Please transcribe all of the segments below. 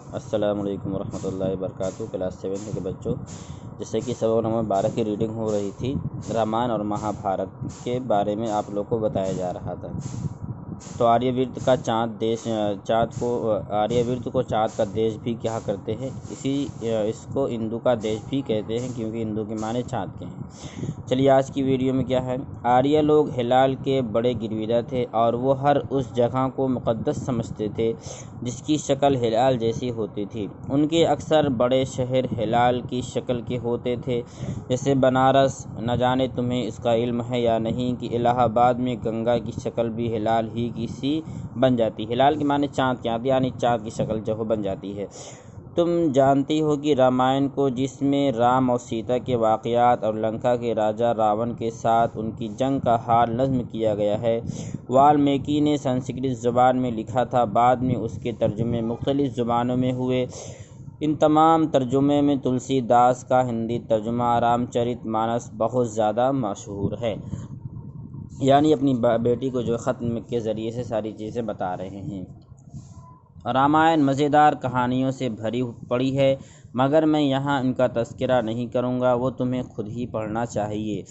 अस्सलाम वालेकुम रहमतुल्लाहि वबरकातुहू। क्लास 7 के बच्चों, जैसे कि सबक नंबर 12 की रीडिंग हो रही थी, रामायण और महाभारत के बारे में आप लोग को बताया जा रहा था। तो आर्यवीर्त को चाँद का देश भी कहा करते हैं। इसको हिंदू का देश भी कहते हैं, क्योंकि हिंदू के माने चाँद के हैं। चलिए आज की वीडियो में क्या है। आर्य लोग हिलाल के बड़े गिरविदा थे और वो हर उस जगह को मुक़द्दस समझते थे जिसकी शक्ल हिलाल जैसी होती थी। उनके अक्सर बड़े शहर हिलाल की शक्ल के होते थे, जैसे बनारस। न जाने तुम्हें इसका इल्म है या नहीं कि इलाहाबाद में गंगा की शक्ल भी हिलाल ही की सी बन जाती है। हिलाल के माने चाँद के, यानी चाँद की शक्ल जो बन जाती है। तुम जानती हो कि रामायण को, जिसमें राम और सीता के वाक़यात और लंका के राजा रावण के साथ उनकी जंग का हाल नज़्म किया गया है, वाल्मीकि ने संस्कृत ज़ुबान में लिखा था। बाद में उसके तर्जुमे मुख्तलिफ़ ज़ुबानों में हुए। इन तमाम तर्जुमे में तुलसीदास का हिंदी तर्जुमा रामचरितमानस बहुत ज़्यादा मशहूर है। यानी अपनी बेटी को जो ख़त के ज़रिए से सारी चीज़ें बता रहे हैं। रामायण मज़ेदार कहानियों से भरी पड़ी है, मगर मैं यहाँ इनका तज़किरा नहीं करूँगा, वो तुम्हें खुद ही पढ़ना चाहिए।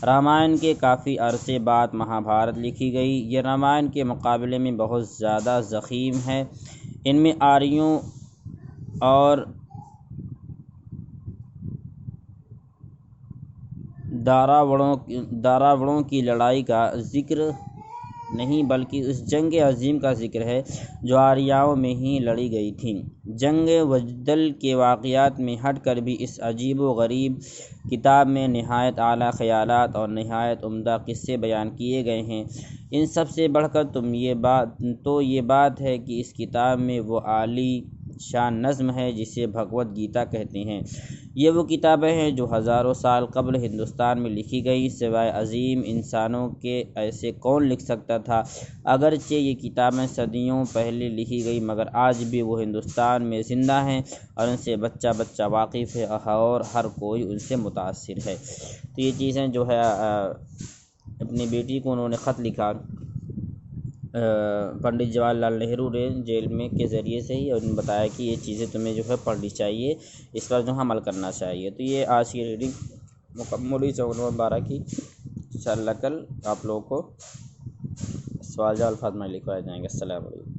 रामायण के काफ़ी अरसे बाद महाभारत लिखी गई। ये रामायण के मुकाबले में बहुत ज़्यादा ज़ख़ीम है। इनमें आर्यों और दारावणों की लड़ाई का ज़िक्र नहीं, बल्कि उस जंग अज़ीम का ज़िक्र है जो आर्यों में ही लड़ी गई थी। जंग वजदल के वाक़यात में हट कर भी इस अजीब व गरीब किताब में नहायत आला ख़यालात और नहायत उम्दा क़िस्से बयान किए गए हैं। इन सब से बढ़कर ये बात है कि इस किताब में वो आली शान नज़्म है जिसे भगवत गीता कहते हैं। ये वो किताबें हैं जो हज़ारों साल कबल हिंदुस्तान में लिखी गई। सिवाय अजीम इंसानों के ऐसे कौन लिख सकता था। अगरचे ये किताबें सदियों पहले लिखी गई, मगर आज भी वो हिंदुस्तान में ज़िंदा हैं और उनसे बच्चा बच्चा वाकिफ़ है और हर कोई उनसे मुतासिर है। तो ये चीज़ें जो है अपनी बेटी को उन्होंने ख़त लिखा पंडित जवाहरलाल नेहरू ने जेल में के ज़रिए से ही, और उन्होंने बताया कि ये चीज़ें तुम्हें जो है पढ़नी चाहिए, इस पर जो अमल करना चाहिए। तो ये आज की रीडिंग मुकम्मल हुई सबक नंबर 12 की। इंशाअल्लाह कल आप लोगों को सवाल जवाब अल्फाज में लिखवाए जाएंगे। अस्सलाम वालेकुम।